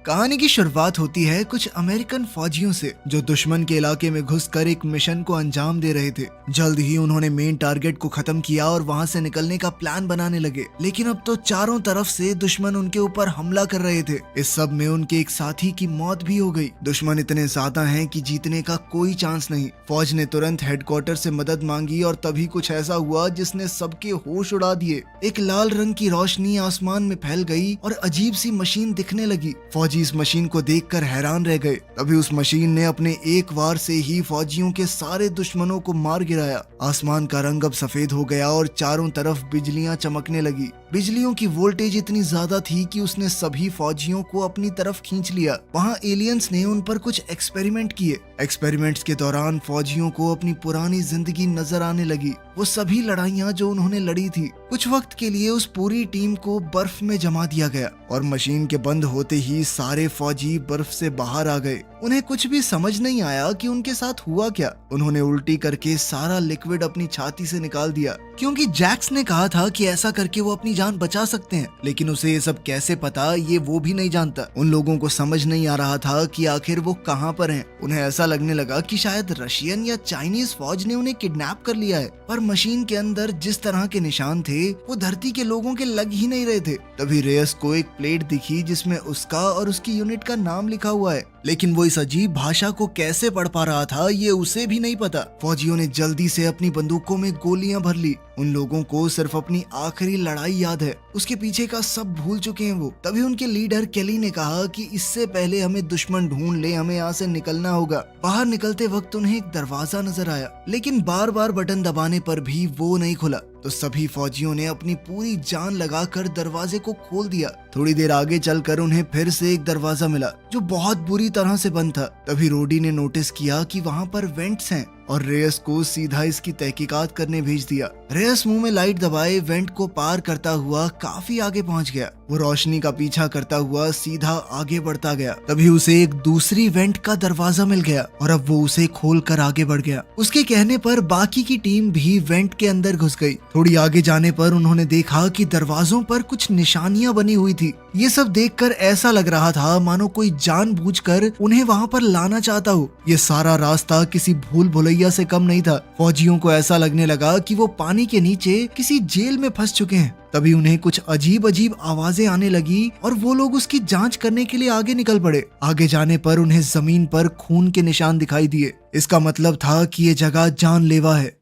कहानी की शुरुआत होती है कुछ अमेरिकन फौजियों से जो दुश्मन के इलाके में घुसकर एक मिशन को अंजाम दे रहे थे। जल्द ही उन्होंने मेन टारगेट को खत्म किया और वहां से निकलने का प्लान बनाने लगे, लेकिन अब तो चारों तरफ से दुश्मन उनके ऊपर हमला कर रहे थे। इस सब में उनके एक साथी की मौत भी हो गई। दुश्मन इतने ज्यादा हैं कि जीतने का कोई चांस नहीं। फौज ने तुरंत हेडक्वार्टर से मदद मांगी और तभी कुछ ऐसा हुआ जिसने सबके होश उड़ा दिए। एक लाल रंग की रोशनी आसमान में फैल गई और अजीब सी मशीन दिखने लगी। फौजी इस मशीन को देखकर हैरान रह गए। तभी उस मशीन ने अपने एक वार से ही फौजियों के सारे दुश्मनों को मार गिराया। आसमान का रंग अब सफेद हो गया और चारों तरफ बिजलियां चमकने लगी। बिजलियों की वोल्टेज इतनी ज्यादा थी कि उसने सभी फौजियों को अपनी तरफ खींच लिया। वहाँ एलियंस ने उन पर कुछ एक्सपेरिमेंट किए। एक्सपेरिमेंट्स के दौरान फौजियों को अपनी पुरानी जिंदगी नजर आने लगी, वो सभी लड़ाइयाँ जो उन्होंने लड़ी थी। कुछ वक्त के लिए उस पूरी टीम को बर्फ में जमा दिया गया और मशीन के बंद होते ही सारे फौजी बर्फ से बाहर आ गए। उन्हें कुछ भी समझ नहीं आया कि उनके साथ हुआ क्या। उन्होंने उल्टी करके सारा लिक्विड अपनी छाती से निकाल दिया, क्योंकि जैक्स ने कहा था कि ऐसा करके वो अपनी जान बचा सकते हैं, लेकिन उसे ये सब कैसे पता ये वो भी नहीं जानता। उन लोगों को समझ नहीं आ रहा था कि आखिर वो कहाँ पर हैं। उन्हें ऐसा लगने लगा कि शायद रशियन या चाइनीज फौज ने उन्हें किडनैप कर लिया है, पर मशीन के अंदर जिस तरह के निशान थे वो धरती के लोगों के लग ही नहीं रहे थे। तभी रेयस को एक प्लेट दिखी जिसमें उसका और उसकी यूनिट का नाम लिखा हुआ है, लेकिन वो इस अजीब भाषा को कैसे पढ़ पा रहा था ये उसे भी नहीं पता। फौजियों ने जल्दी से अपनी बंदूकों में गोलियां भर ली। उन लोगों को सिर्फ अपनी आखिरी लड़ाई याद है, उसके पीछे का सब भूल चुके हैं वो। तभी उनके लीडर केली ने कहा कि इससे पहले हमें दुश्मन ढूंढ ले, हमें यहाँ से निकलना होगा। बाहर निकलते वक्त उन्हें एक दरवाजा नजर आया, लेकिन बार बार बटन दबाने पर भी वो नहीं खुला। तो सभी फौजियों ने अपनी पूरी जान लगाकर दरवाजे को खोल दिया। थोड़ी देर आगे चलकर उन्हें फिर से एक दरवाजा मिला जो बहुत बुरी तरह से बंद था। तभी रोडी ने नोटिस किया कि वहाँ पर वेंट्स हैं और रेयस को सीधा इसकी तहकीकात करने भेज दिया। रेयस मुंह में लाइट दबाए वेंट को पार करता हुआ काफी आगे पहुंच गया। वो रोशनी का पीछा करता हुआ सीधा आगे बढ़ता गया। तभी उसे एक दूसरी वेंट का दरवाजा मिल गया और अब वो उसे खोलकर आगे बढ़ गया। उसके कहने पर बाकी की टीम भी वेंट के अंदर घुस गई। थोड़ी आगे जाने पर उन्होंने देखा कि दरवाजों पर कुछ निशानियां बनी हुई थी। ये सब देखकर ऐसा लग रहा था मानो कोई जानबूझकर उन्हें वहां पर लाना चाहता हो। ये सारा रास्ता किसी भूल भुलैया से कम नहीं था। फौजियों को ऐसा लगने लगा कि वो पानी के नीचे किसी जेल में फंस चुके हैं। तभी उन्हें कुछ अजीब अजीब आवाजें आने लगी और वो लोग उसकी जांच करने के लिए आगे निकल पड़े। आगे जाने पर उन्हें जमीन पर खून के निशान दिखाई दिए। इसका मतलब था कि ये जगह जानलेवा है।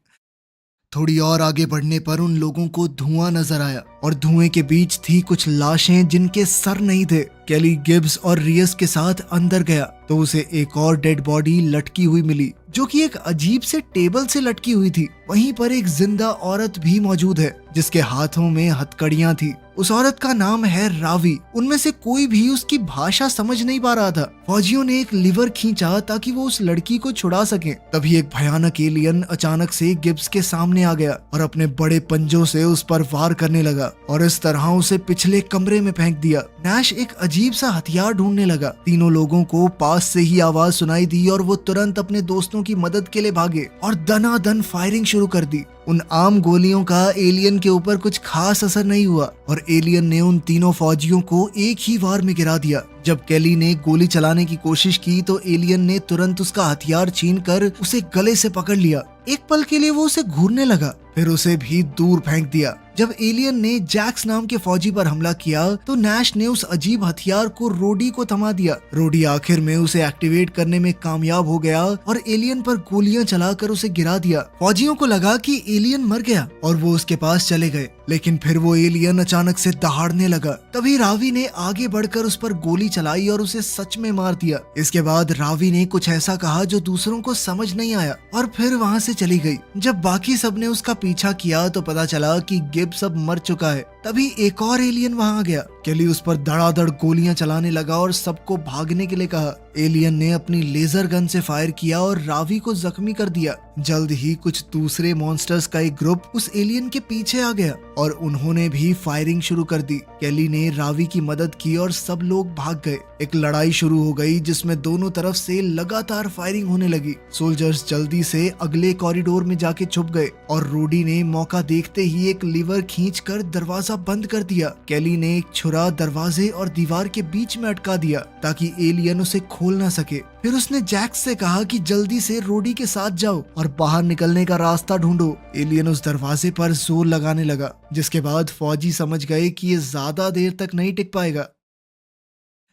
थोड़ी और आगे बढ़ने पर उन लोगों को धुआं नजर आया और धुएं के बीच थी कुछ लाशें जिनके सर नहीं थे। केली गिब्स और रियस के साथ अंदर गया तो उसे एक और डेड बॉडी लटकी हुई मिली, जो कि एक अजीब से टेबल से लटकी हुई थी। वहीं पर एक जिंदा औरत भी मौजूद है जिसके हाथों में हथकड़ियां थी। उस औरत का नाम है रावी। उनमें से कोई भी उसकी भाषा समझ नहीं पा रहा था। फौजियों ने एक लीवर खींचा ताकि वो उस लड़की को छुड़ा सके। तभी एक भयानक एलियन अचानक से गिब्स के सामने आ गया और अपने बड़े पंजों से उस पर वार करने लगा और इस तरह उसे पिछले कमरे में फेंक दिया। नैश एक अजीब सा हथियार ढूंढने लगा। तीनों लोगों को पास से ही आवाज सुनाई दी और वो तुरंत अपने दोस्तों की मदद के लिए भागे और दनादन फायरिंग शुरू कर दी। उन आम गोलियों का एलियन के ऊपर कुछ खास असर नहीं हुआ और एलियन ने उन तीनों फौजियों को एक ही वार में गिरा दिया। जब केली ने गोली चलाने की कोशिश की तो एलियन ने तुरंत उसका हथियार छीनकर उसे गले से पकड़ लिया। एक पल के लिए वो उसे घूरने लगा, फिर उसे भी दूर फेंक दिया। जब एलियन ने जैक्स नाम के फौजी पर हमला किया तो नैश ने उस अजीब हथियार को रोडी को थमा दिया। रोडी आखिर में उसे एक्टिवेट करने में कामयाब हो गया और एलियन पर गोलियां चलाकर उसे गिरा दिया। फौजियों को लगा कि एलियन मर गया और वो उसके पास चले गए, लेकिन फिर वो एलियन अचानक से दहाड़ने लगा। तभी रावी ने आगे बढ़कर उस पर गोली चलाई और उसे सच में मार दिया। इसके बाद रावी ने कुछ ऐसा कहा जो दूसरों को समझ नहीं आया और फिर वहाँ से चली गई। जब बाकी सब ने उसका पीछा किया तो पता चला कि गिब्स अब मर चुका है। तभी एक और एलियन वहाँ आ गया। केली उस पर धड़ाधड़ गोलियां चलाने लगा और सबको भागने के लिए कहा। एलियन ने अपनी लेजर गन से फायर किया और रावी को जख्मी कर दिया। जल्द ही कुछ दूसरे मॉन्स्टर्स का एक ग्रुप उस एलियन के पीछे आ गया और उन्होंने भी फायरिंग शुरू कर दी। केली ने रावी की मदद की और सब लोग भाग गए। एक लड़ाई शुरू हो गई जिसमें दोनों तरफ से लगातार फायरिंग होने लगी। सोल्जर्स जल्दी से अगले कॉरिडोर में जाके छुप गए और रोडी ने मौका देखते ही एक लीवर खींचकर दरवाजा दरवाजा बंद कर दिया। केली ने एक छुरा दरवाजे और दीवार के बीच में अटका दिया ताकि एलियन उसे खोल ना सके। फिर उसने जैक्स से कहा कि जल्दी से रोडी के साथ जाओ और बाहर निकलने का रास्ता ढूंढो। एलियन उस दरवाजे पर जोर लगाने लगा, जिसके बाद फौजी समझ गए कि ये ज्यादा देर तक नहीं टिक पाएगा।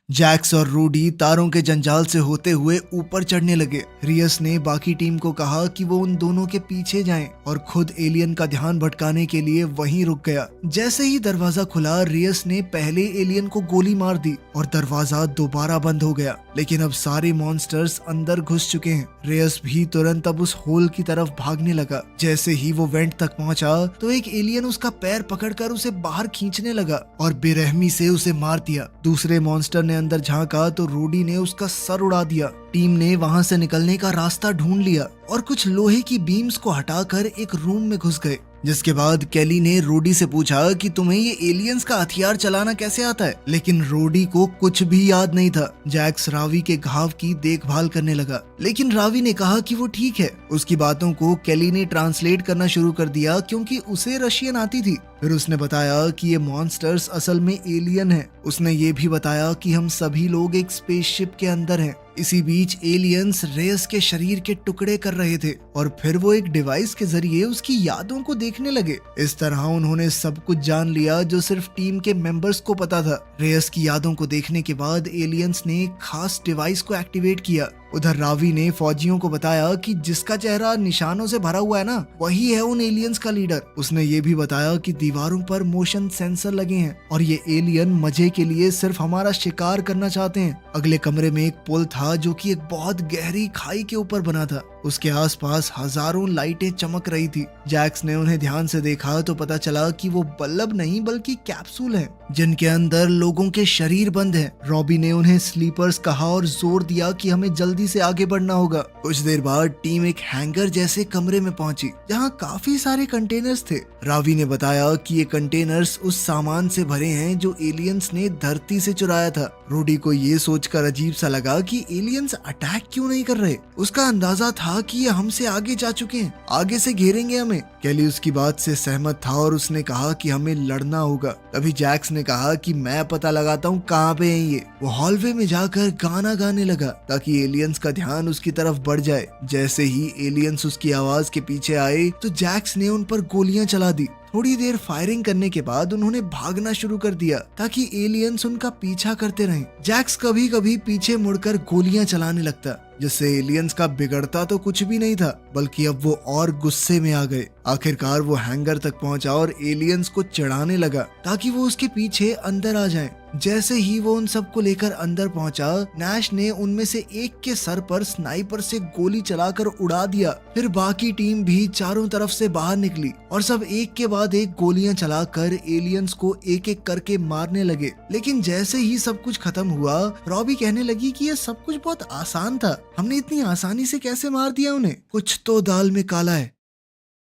जैक्स और रूडी तारों के जंजाल से होते हुए ऊपर चढ़ने लगे। रियस ने बाकी टीम को कहा कि वो उन दोनों के पीछे जाएं और खुद एलियन का ध्यान भटकाने के लिए वहीं रुक गया। जैसे ही दरवाजा खुला, रियस ने पहले एलियन को गोली मार दी और दरवाजा दोबारा बंद हो गया। लेकिन अब सारे मॉन्स्टर्स अंदर घुस चुके हैं। रियस भी तुरंत अब उस होल की तरफ भागने लगा। जैसे ही वो वेंट तक पहुंचा तो एक एलियन उसका पैर पकड़कर उसे बाहर खींचने लगा और बेरहमी से उसे मार दिया। दूसरे मॉन्स्टर ने अंदर झांका तो रूडी ने उसका सर उड़ा दिया। टीम ने वहां से निकलने का रास्ता ढूंढ लिया और कुछ लोहे की बीम्स को हटाकर एक रूम में घुस गए। जिसके बाद केली ने रोडी से पूछा कि तुम्हें ये एलियंस का हथियार चलाना कैसे आता है, लेकिन रोडी को कुछ भी याद नहीं था। जैक्स रावी के घाव की देखभाल करने लगा, लेकिन रावी ने कहा कि वो ठीक है। उसकी बातों को केली ने ट्रांसलेट करना शुरू कर दिया क्योंकि उसे रशियन आती थी। फिर उसने बताया कि ये मॉन्स्टर्स असल में एलियन हैं। उसने ये भी बताया कि हम सभी लोग एक स्पेसशिप के अंदर हैं। इसी बीच एलियंस रेस के शरीर के टुकड़े कर रहे थे और फिर वो एक डिवाइस के जरिए उसकी यादों को देखने लगे। इस तरह उन्होंने सब कुछ जान लिया जो सिर्फ टीम के मेंबर्स को पता था। रेस की यादों को देखने के बाद एलियंस ने एक खास डिवाइस को एक्टिवेट किया। उधर रावी ने फौजियों को बताया कि जिसका चेहरा निशानों से भरा हुआ है ना, वही है उन एलियंस का लीडर। उसने ये भी बताया कि दीवारों पर मोशन सेंसर लगे हैं और ये एलियन मजे के लिए सिर्फ हमारा शिकार करना चाहते हैं। अगले कमरे में एक पुल था जो कि एक बहुत गहरी खाई के ऊपर बना था। उसके आसपास हजारों लाइटें चमक रही थी। जैक्स ने उन्हें ध्यान से देखा तो पता चला कि वो बल्ब नहीं बल्कि कैप्सूल हैं, जिनके अंदर लोगों के शरीर बंद हैं। रॉबी ने उन्हें स्लीपर्स कहा और जोर दिया कि हमें जल्दी से आगे बढ़ना होगा। कुछ देर बाद टीम एक हैंगर जैसे कमरे में पहुंची जहां काफी सारे कंटेनर्स थे। रावी ने बताया कि ये कंटेनर्स उस सामान से भरे हैं जो एलियंस ने धरती से चुराया था। रोडी को ये सोचकर अजीब सा लगा कि एलियंस अटैक क्यों नहीं कर रहे। उसका अंदाजा था कि ये हमसे आगे जा चुके हैं, आगे से घेरेंगे हमें। केली उसकी बात से सहमत था और उसने कहा कि हमें लड़ना होगा। तभी जैक्स ने कहा कि मैं पता लगाता हूँ कहाँ पे हैं ये। वो हॉलवे में जाकर गाना गाने लगा ताकि एलियंस का ध्यान उसकी तरफ बढ़ जाए। जैसे ही एलियंस उसकी आवाज के पीछे आए तो जैक्स ने उन पर गोलियां चला दी। थोड़ी देर फायरिंग करने के बाद उन्होंने भागना शुरू कर दिया ताकि एलियंस उनका पीछा करते रहें। जैक्स कभी कभी पीछे मुड़कर गोलियां चलाने लगता, जिससे एलियंस का बिगड़ता तो कुछ भी नहीं था, बल्कि अब वो और गुस्से में आ गए। आखिरकार वो हैंगर तक पहुंचा और एलियंस को चिढ़ाने लगा ताकि वो उसके पीछे अंदर आ जाएं। जैसे ही वो उन सबको लेकर अंदर पहुंचा, नैश ने उनमें से एक के सर पर स्नाइपर से गोली चलाकर उड़ा दिया। फिर बाकी टीम भी चारों तरफ से बाहर निकली और सब एक के बाद एक गोलियां चलाकर एलियंस को एक एक करके मारने लगे। लेकिन जैसे ही सब कुछ खत्म हुआ, रॉबी कहने लगी कि ये सब कुछ बहुत आसान था, हमने इतनी आसानी से कैसे मार दिया उन्हें, कुछ तो दाल में काला है।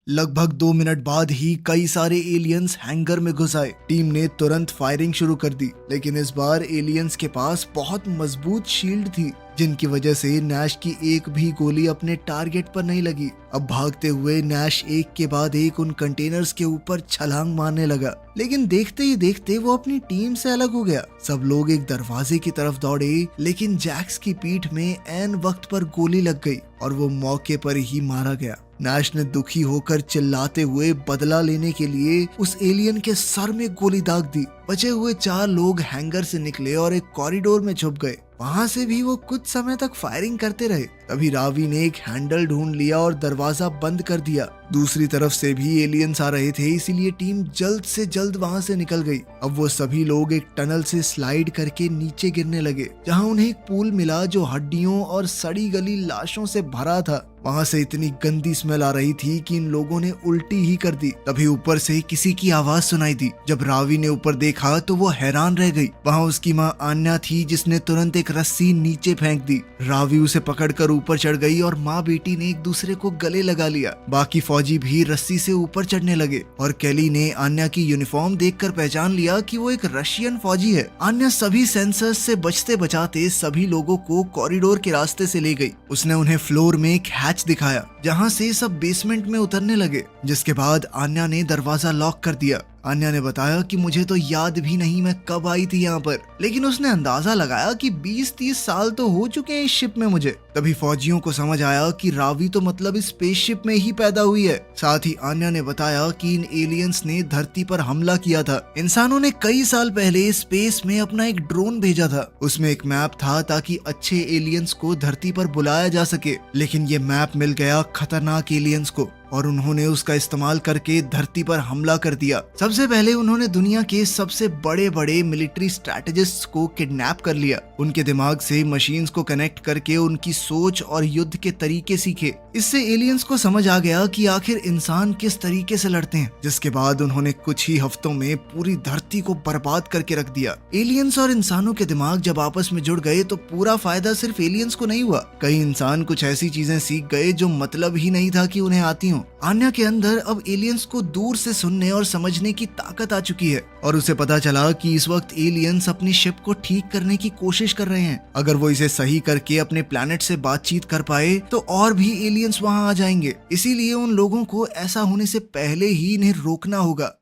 लगभग 2 मिनट बाद ही कई सारे एलियंस हैंगर में घुस आए। टीम ने तुरंत फायरिंग शुरू कर दी, लेकिन इस बार एलियंस के पास बहुत मजबूत शील्ड थी, जिनकी वजह से नैश की एक भी गोली अपने टारगेट पर नहीं लगी। अब भागते हुए नैश एक के बाद एक उन कंटेनर्स के ऊपर छलांग मारने लगा, लेकिन देखते ही देखते वो अपनी टीम से अलग हो गया। सब लोग एक दरवाजे की तरफ दौड़े, लेकिन जैक्स की पीठ में ऐन वक्त पर गोली लग गई और वो मौके पर ही मारा गया। नैश ने दुखी होकर चिल्लाते हुए बदला लेने के लिए उस एलियन के सर में गोली दाग दी। बचे हुए 4 लोग हैंगर से निकले और एक कॉरिडोर में छुप गए। वहां से भी वो कुछ समय तक फायरिंग करते रहे। तभी रावी ने एक हैंडल ढूंढ लिया और दरवाजा बंद कर दिया। दूसरी तरफ से भी एलियंस आ रहे थे, इसीलिए टीम जल्द से जल्द वहां से निकल गई। अब वो सभी लोग एक टनल से स्लाइड करके नीचे गिरने लगे, जहां उन्हें एक पूल मिला जो हड्डियों और सड़ी गली लाशों से भरा था। वहां से इतनी गंदी स्मेल आ रही थी कि इन लोगों ने उल्टी ही कर दी। तभी ऊपर से किसी की आवाज सुनाई दी। जब रावी ने ऊपर देखा तो वो हैरान रह गई। वहां उसकी माँ आन्या थी, जिसने तुरंत एक रस्सी नीचे फेंक दी। रावी उसे पकड़कर ऊपर चढ़ गई और माँ बेटी ने एक दूसरे को गले लगा लिया। बाकी फौजी भी रस्सी से ऊपर चढ़ने लगे और केली ने आन्या की यूनिफॉर्म देखकर पहचान लिया कि वो एक रशियन फौजी है। आन्या सभी सेंसर्स से बचते बचाते सभी लोगों को कॉरिडोर के रास्ते से ले गई। उसने उन्हें फ्लोर में एक हैच दिखाया, जहां से सब बेसमेंट में उतरने लगे। जिसके बाद आन्या ने दरवाजा लॉक कर दिया। आन्या ने बताया कि मुझे तो याद भी नहीं मैं कब आई थी यहाँ पर, लेकिन उसने अंदाजा लगाया कि 20-30 साल तो हो चुके हैं इस शिप में मुझे। तभी फौजियों को समझ आया कि रावी तो मतलब इस स्पेसशिप में ही पैदा हुई है। साथ ही आन्या ने बताया कि इन एलियंस ने धरती पर हमला किया था। इंसानों ने कई साल पहले स्पेस में अपना एक ड्रोन भेजा था, उसमें एक मैप था ताकि अच्छे एलियंस को धरती पर बुलाया जा सके, लेकिन ये मैप मिल गया खतरनाक एलियंस को और उन्होंने उसका इस्तेमाल करके धरती पर हमला कर दिया। सबसे पहले उन्होंने दुनिया के सबसे बड़े बड़े मिलिट्री स्ट्रैटेजिस्ट्स को किडनैप कर लिया, उनके दिमाग से मशीन्स को कनेक्ट करके उनकी सोच और युद्ध के तरीके सीखे। इससे एलियंस को समझ आ गया कि आखिर इंसान किस तरीके से लड़ते हैं, जिसके बाद उन्होंने कुछ ही हफ्तों में पूरी धरती को बर्बाद करके रख दिया। एलियंस और इंसानों के दिमाग जब आपस में जुड़ गए तो पूरा फायदा सिर्फ एलियंस को नहीं हुआ, कई इंसान कुछ ऐसी चीजें सीख गए जो मतलब ही नहीं था कि उन्हें आती हो। आन्या के अंदर अब एलियंस को दूर से सुनने और समझने की ताकत आ चुकी है और उसे पता चला कि इस वक्त एलियंस अपनी शिप को ठीक करने की कोशिश कर रहे हैं। अगर वो इसे सही करके अपने प्लैनेट से बातचीत कर पाए तो और भी एलियंस वहां आ जाएंगे, इसीलिए उन लोगों को ऐसा होने से पहले ही इन्हें रोकना होगा।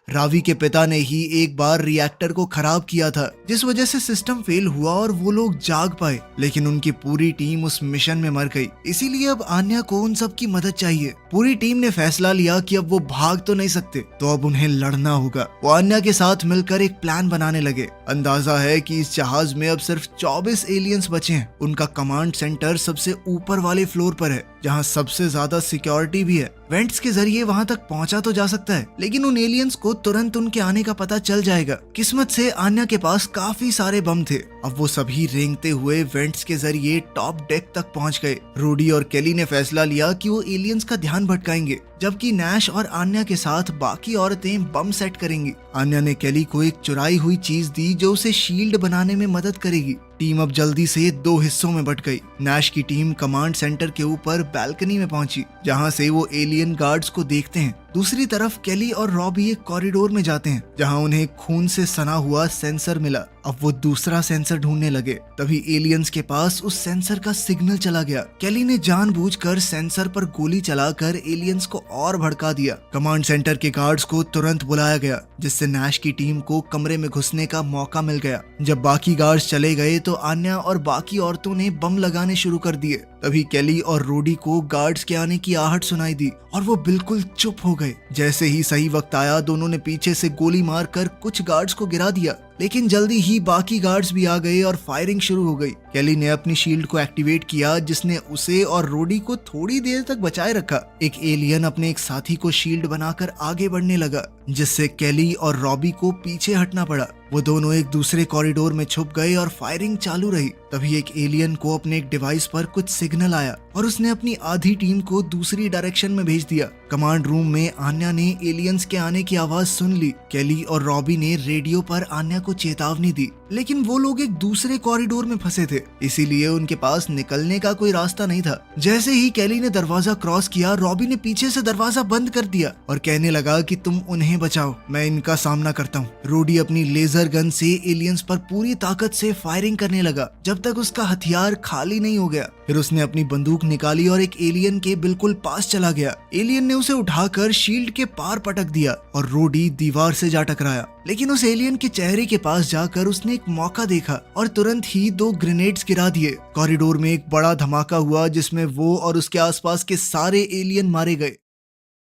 रावी के पिता ने ही एक बार रिएक्टर को खराब किया था, जिस वजह से सिस्टम फेल हुआ और वो लोग जाग पाए, लेकिन उनकी पूरी टीम उस मिशन में मर गई। इसीलिए अब आन्या को उन सब की मदद चाहिए। पूरी टीम ने फैसला लिया कि अब वो भाग तो नहीं सकते, तो अब उन्हें लड़ना होगा। वो आन्या के साथ मिलकर एक प्लान बनाने लगे। अंदाजा है कि इस जहाज में अब सिर्फ 24 एलियंस बचे हैं। उनका कमांड सेंटर सबसे ऊपर वाले फ्लोर पर है, जहाँ सबसे ज्यादा सिक्योरिटी भी है। वेंट्स के जरिए वहां तक पहुंचा तो जा सकता है, लेकिन उन एलियंस को तुरंत उनके आने का पता चल जाएगा। किस्मत से आन्या के पास काफी सारे बम थे। अब वो सभी रेंगते हुए वेंट्स के जरिए टॉप डेक तक पहुंच गए। रूडी और केली ने फैसला लिया कि वो एलियंस का ध्यान भटकाएंगे, जबकि नैश और आन्या के साथ बाकी औरतें बम सेट करेंगी। आन्या ने केली को एक चुराई हुई चीज दी जो उसे शील्ड बनाने में मदद करेगी। टीम अब जल्दी से 2 हिस्सों में बट गई। नैश की टीम कमांड सेंटर के ऊपर बैल्कनी में पहुंची, जहां से वो एलियन गार्ड्स को देखते हैं। दूसरी तरफ केली और रॉबी एक कॉरिडोर में जाते हैं, जहां उन्हें खून से सना हुआ सेंसर मिला। अब वो दूसरा सेंसर ढूंढने लगे, तभी एलियंस के पास उस सेंसर का सिग्नल चला गया। केली ने जानबूझकर सेंसर पर गोली चलाकर एलियंस को और भड़का दिया। कमांड सेंटर के गार्ड्स को तुरंत बुलाया गया, जिससे नैश की टीम को कमरे में घुसने का मौका मिल गया। जब बाकी गार्ड्स चले गए तो आन्या और बाकी औरतों ने बम लगाने शुरू कर दिए। तभी केली और रूडी को गार्ड्स के आने की आहट सुनाई दी और वो बिल्कुल चुप हो गए। जैसे ही सही वक्त आया, दोनों ने पीछे से गोली मारकर कुछ गार्ड्स को गिरा दिया, लेकिन जल्दी ही बाकी गार्ड्स भी आ गए और फायरिंग शुरू हो गई। केली ने अपनी शील्ड को एक्टिवेट किया, जिसने उसे और रोडी को थोड़ी देर तक बचाए रखा। एक एलियन अपने एक साथी को शील्ड बनाकर आगे बढ़ने लगा, जिससे केली और रॉबी को पीछे हटना पड़ा। वो दोनों एक दूसरे कॉरिडोर में छुप गए और फायरिंग चालू रही। तभी एक एलियन को अपने एक डिवाइस पर कुछ सिग्नल आया और उसने अपनी आधी टीम को दूसरी डायरेक्शन में भेज दिया। कमांड रूम में आन्या ने एलियंस के आने की आवाज सुन ली। केली और रॉबी ने रेडियो पर आन्या को चेतावनी दी, लेकिन वो लोग एक दूसरे कॉरिडोर में फंसे थे, इसीलिए उनके पास निकलने का कोई रास्ता नहीं था। जैसे ही केली ने दरवाजा क्रॉस किया, रॉबी ने पीछे से दरवाजा बंद कर दिया और कहने लगा कि तुम उन्हें बचाओ, मैं इनका सामना करता हूँ। रोडी अपनी लेजर गन से एलियंस पर पूरी ताकत से फायरिंग करने लगा, जब तक उसका हथियार खाली नहीं हो गया। फिर उसने अपनी बंदूक निकाली और एक एलियन के बिल्कुल पास चला गया। एलियन ने उसे उठाकर शील्ड के पार पटक दिया और रोडी दीवार से जा टकराया, लेकिन उस एलियन के चेहरे के पास जाकर उसने एक मौका देखा और तुरंत ही 2 ग्रेनेड्स गिरा दिए। कॉरिडोर में एक बड़ा धमाका हुआ, जिसमें वो और उसके आसपास के सारे एलियन मारे गए।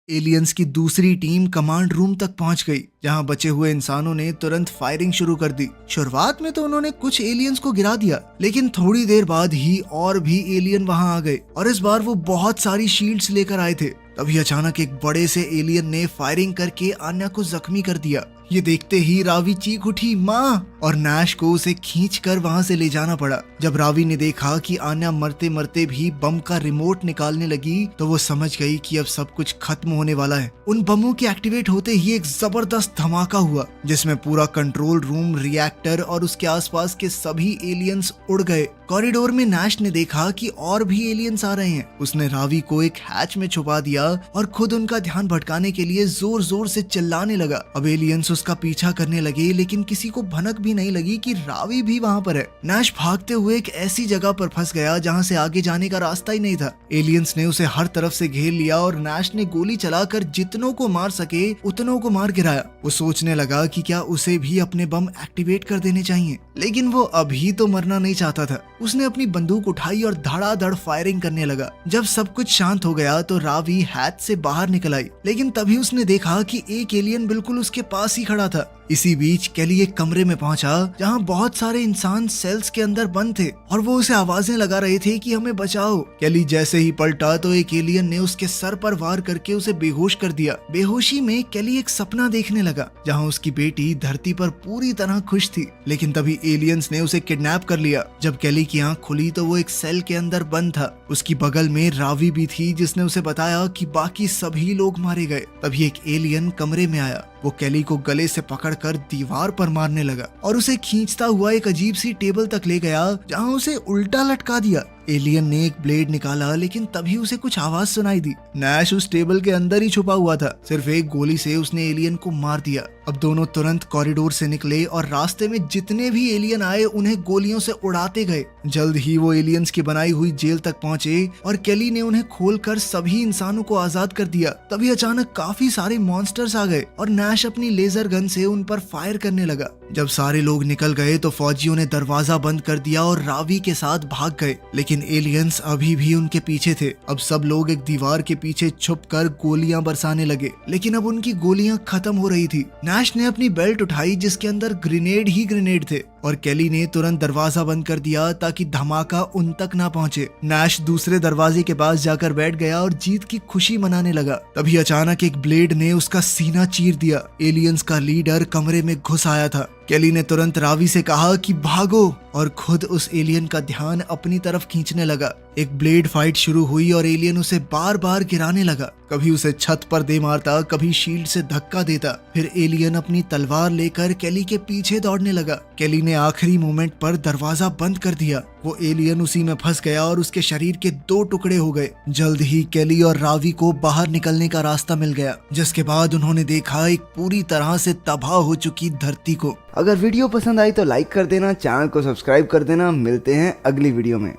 एलियंस की दूसरी टीम कमांड रूम तक पहुंच गई, जहां बचे हुए इंसानों ने तुरंत फायरिंग शुरू कर दी। शुरुआत में तो उन्होंने कुछ एलियंस को गिरा दिया, लेकिन थोड़ी देर बाद ही और भी एलियन वहां आ गए और इस बार वो बहुत सारी शील्ड्स लेकर आए थे। तभी अचानक एक बड़े से एलियन ने फायरिंग करके आन्या को जख्मी कर दिया। ये देखते ही रावी चीख उठी, माँ, और नैश को उसे खींचकर वहां से ले जाना पड़ा। जब रावी ने देखा कि आन्या मरते मरते भी बम का रिमोट निकालने लगी, तो वो समझ गई कि अब सब कुछ खत्म होने वाला है। उन बमों के एक्टिवेट होते ही एक जबरदस्त धमाका हुआ, जिसमें पूरा कंट्रोल रूम, रिएक्टर और उसके आसपास के सभी एलियंस उड़ गए। कॉरिडोर में नैश ने देखा कि और भी एलियंस आ रहे हैं। उसने रावी को एक हैच में छुपा दिया और खुद उनका ध्यान भटकाने के लिए जोर जोर से चिल्लाने लगा। अब एलियंस उसका पीछा करने लगे, लेकिन किसी को भनक भी नहीं लगी कि रावी भी वहाँ पर है। नैश भागते हुए एक ऐसी जगह पर फंस गया जहाँ से आगे जाने का रास्ता ही नहीं था। एलियंस ने उसे हर तरफ से घेर लिया और नैश ने गोली चलाकर जितनों को मार सके उतनों को मार गिराया। वो सोचने लगा कि क्या उसे भी अपने बम एक्टिवेट कर देने चाहिए, लेकिन वो अभी तो मरना नहीं चाहता था। उसने अपनी बंदूक उठाई और धड़ाधड़ फायरिंग करने लगा। जब सब कुछ शांत हो गया तो रावी हैच से बाहर निकल आई, लेकिन तभी उसने देखा कि एक एलियन बिल्कुल उसके पास ही खड़ा था। इसी बीच केली एक कमरे में पहुंचा जहां बहुत सारे इंसान सेल्स के अंदर बंद थे और वो उसे आवाजें लगा रहे थे कि हमें बचाओ। केली जैसे ही पलटा तो एक एलियन ने उसके सर पर वार करके उसे बेहोश कर दिया। बेहोशी में केली एक सपना देखने लगा जहां उसकी बेटी धरती पर पूरी तरह खुश थी, लेकिन तभी एलियंस ने उसे किडनैप कर लिया। जब केली की आंख खुली तो वो एक सेल के अंदर बंद था। उसकी बगल में रावी भी थी जिसने उसे बताया कि बाकी सभी लोग मारे गए। तभी एक एलियन कमरे में आया। वो केली को गले से पकड़कर दीवार पर मारने लगा और उसे खींचता हुआ एक अजीब सी टेबल तक ले गया जहां उसे उल्टा लटका दिया। एलियन ने एक ब्लेड निकाला, लेकिन तभी उसे कुछ आवाज सुनाई दी। नैश उस टेबल के अंदर ही छुपा हुआ था। सिर्फ एक गोली से उसने एलियन को मार दिया। अब दोनों तुरंत कॉरिडोर से निकले और रास्ते में जितने भी एलियन आए उन्हें गोलियों से उड़ाते गए। जल्द ही वो एलियंस की बनाई हुई जेल तक पहुंचे और केली ने उन्हें खोलकर सभी इंसानों को आजाद कर दिया। तभी अचानक काफी सारे मॉन्स्टर्स आ गए और नैश अपनी लेजर गन से उन पर फायर करने लगा। जब सारे लोग निकल गए तो फौजियों ने दरवाजा बंद कर दिया और रावी के साथ भाग गए, लेकिन एलियंस अभी भी उनके पीछे थे। अब सब लोग एक दीवार के पीछे छुपकर गोलियां बरसाने लगे, लेकिन अब उनकी गोलियां खत्म हो रही थी। नैश ने अपनी बेल्ट उठाई जिसके अंदर ग्रेनेड ही ग्रेनेड थे और केली ने तुरंत दरवाजा बंद कर दिया ताकि धमाका उन तक ना पहुंचे। नैश दूसरे दरवाजे के पास जाकर बैठ गया और जीत की खुशी मनाने लगा। तभी अचानक एक ब्लेड ने उसका सीना चीर दिया। एलियंस का लीडर कमरे में घुस आया था। केली ने तुरंत रावी से कहा कि भागो और खुद उस एलियन का ध्यान अपनी तरफ खींचने लगा। एक ब्लेड फाइट शुरू हुई और एलियन उसे बार बार गिराने लगा। कभी उसे छत पर दे मारता, कभी शील्ड से धक्का देता। फिर एलियन अपनी तलवार लेकर केली के पीछे दौड़ने लगा। केली ने आखिरी मोमेंट पर दरवाजा बंद कर दिया। वो एलियन उसी में फंस गया और उसके शरीर के 2 टुकड़े हो गए। जल्द ही केली और रावी को बाहर निकलने का रास्ता मिल गया, जिसके बाद उन्होंने देखा एक पूरी तरह से तबाह हो चुकी धरती को। अगर वीडियो पसंद आई तो लाइक कर देना, चैनल को सब्सक्राइब कर देना। मिलते हैं अगली वीडियो में।